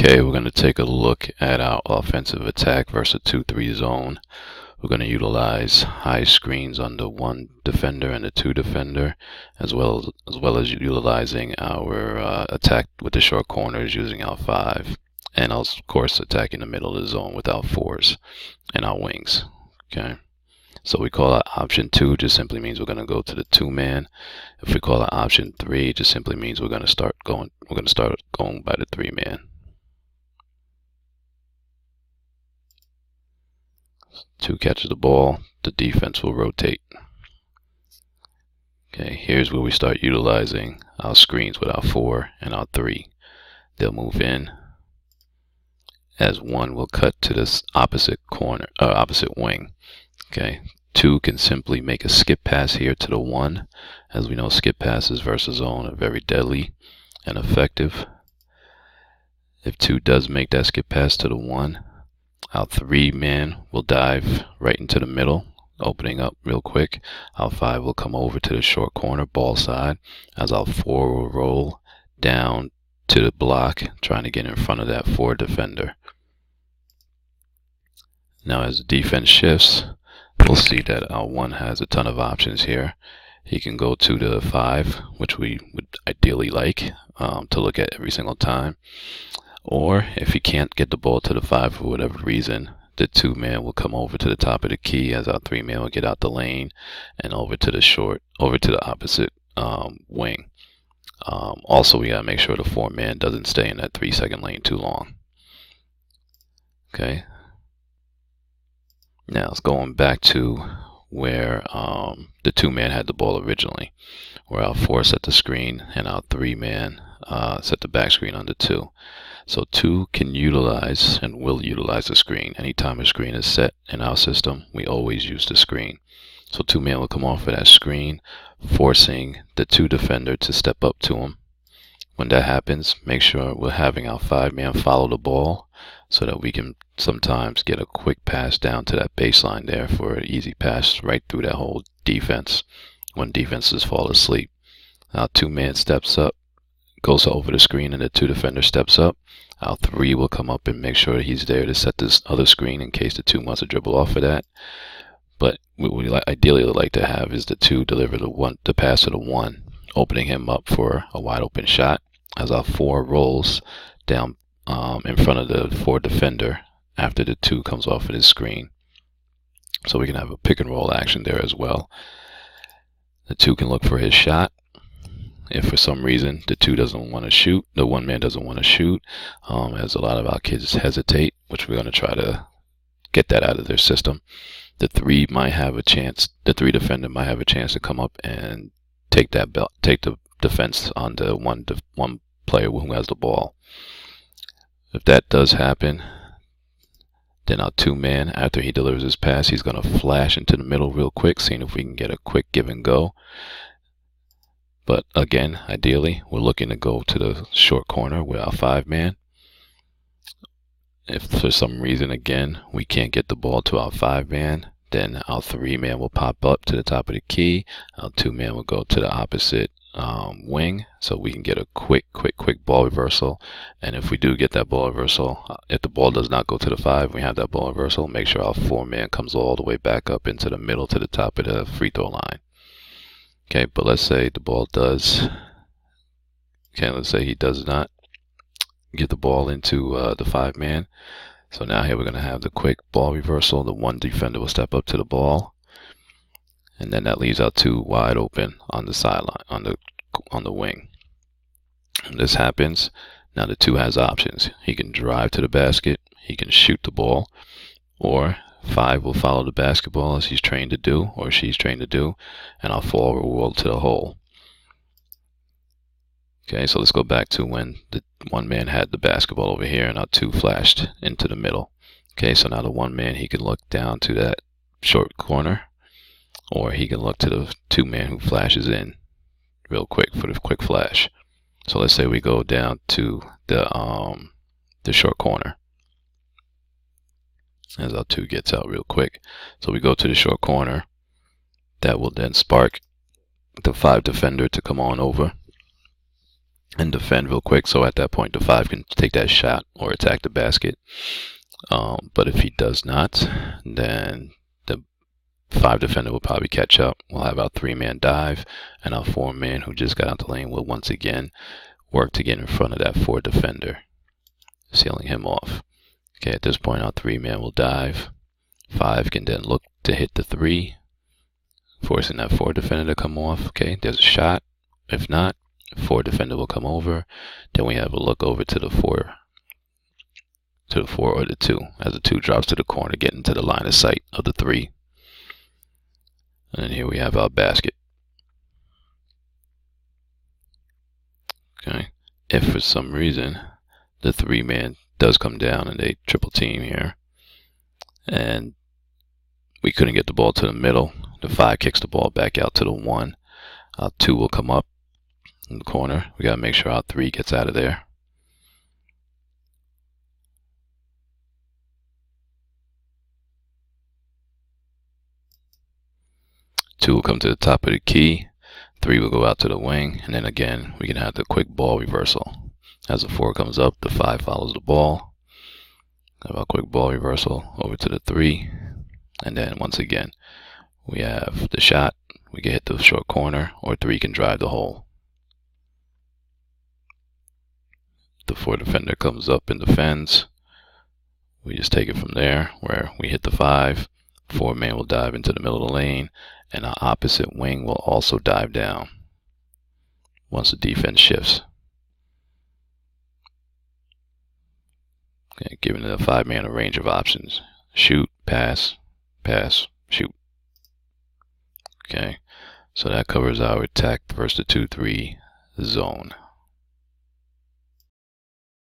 Okay, we're going to take a look at our offensive attack versus 2-3 zone. We're going to utilize high screens on the one defender and the two defender, as well as utilizing our attack with the short corners using our 5, and of course attacking the middle of the zone with our 4s and our wings. Okay, so we call it option 2, just simply means we're going to go to the 2-man. If we call it option 3, just simply means we're going to start going by the 3-man. 2 catches the ball, the defense will rotate. Okay, here's where we start utilizing our screens with our 4 and our 3. They'll move in as 1 will cut to this opposite wing. Okay, 2 can simply make a skip pass here to the 1. As we know, skip passes versus zone are very deadly and effective. If 2 does make that skip pass to the 1, our 3-man will dive right into the middle, opening up real quick. Our 5 will come over to the short corner, ball side, as our 4 will roll down to the block, trying to get in front of that 4 defender. Now as the defense shifts, we'll see that our 1 has a ton of options here. He can go to the 5, which we would ideally like to look at every single time. Or if he can't get the ball to the 5 for whatever reason, the 2-man will come over to the top of the key, as our 3-man will get out the lane and over to the opposite wing. Also, we gotta make sure the 4-man doesn't stay in that 3-second lane too long. Okay. Now it's going back to where the 2-man had the ball originally, where our 4 set the screen and our 3-man set the back screen on the 2. So 2 can utilize and will utilize the screen. Anytime a screen is set in our system, we always use the screen. So 2-man will come off of that screen, forcing the 2 defender to step up to him. When that happens, make sure we're having our 5-man follow the ball so that we can sometimes get a quick pass down to that baseline there for an easy pass right through that whole defense when defenses fall asleep. Now 2-man steps up, goes over the screen, and the 2 defender steps up. Our 3 will come up and make sure he's there to set this other screen in case the 2 wants to dribble off of that. But what we ideally would like to have is the 2 deliver the pass to the 1, opening him up for a wide open shot, as our 4 rolls down in front of the 4 defender after the 2 comes off of his screen. So we can have a pick and roll action there as well. The 2 can look for his shot. If for some reason the 2 doesn't want to shoot, the 1-man doesn't want to shoot, as a lot of our kids hesitate, which we're going to try to get that out of their system, the 3 might have a chance. The 3 defender might have a chance to come up and take the defense on the one player who has the ball. If that does happen, then our 2-man, after he delivers his pass, he's going to flash into the middle real quick, seeing if we can get a quick give and go. But again, ideally, we're looking to go to the short corner with our 5-man. If for some reason, again, we can't get the ball to our 5-man, then our 3-man will pop up to the top of the key. Our 2-man will go to the opposite wing, so we can get a quick ball reversal. And if we do get that ball reversal, if the ball does not go to the 5, we have that ball reversal, make sure our 4-man comes all the way back up into the middle to the top of the free throw line. Okay, but let's say the ball does, let's say he does not get the ball into the 5-man. So now here we're going to have the quick ball reversal. The 1 defender will step up to the ball, and then that leaves our 2 wide open on the sideline, on the wing. When this happens, now the 2 has options. He can drive to the basket, he can shoot the ball, or 5 will follow the basketball as he's trained to do, or she's trained to do, and our 4 will roll to the hole. Okay, so let's go back to when the 1-man had the basketball over here and our 2 flashed into the middle. Okay, so now the 1-man, he can look down to that short corner, or he can look to the 2-man who flashes in real quick for the quick flash. So let's say we go down to the short corner, as our 2 gets out real quick. So we go to the short corner. That will then spark the 5 defender to come on over. and defend real quick. So at that point, the 5 can take that shot or attack the basket. But if he does not, then the 5 defender will probably catch up. We'll have our 3-man dive, and our 4-man who just got out the lane will once again work to get in front of that 4 defender, sealing him off. Okay, at this point, our 3-man will dive. 5 can then look to hit the 3, forcing that 4 defender to come off. Okay, there's a shot. If not, 4 defender will come over. Then we have a look over to the 4 or the 2, as the 2 drops to the corner, getting to the line of sight of the 3. And then here we have our basket. Okay, if for some reason the 3-man does come down and they triple team here, and we couldn't get the ball to the middle, the 5 kicks the ball back out to the 1. Our 2 will come up in the corner. We got to make sure our 3 gets out of there. Two will come to the top of the key. 3 will go out to the wing, and then again we can have the quick ball reversal. As the 4 comes up, the 5 follows the ball. Have a quick ball reversal over to the 3, and then once again we have the shot. We can hit the short corner, or 3 can drive the hole. The 4 defender comes up and defends. We just take it from there, where we hit the 5. 4-man will dive into the middle of the lane, and our opposite wing will also dive down once the defense shifts. Okay, giving the 5-man a range of options: shoot, pass, pass, shoot. Okay, so that covers our attack versus the 2-3 zone.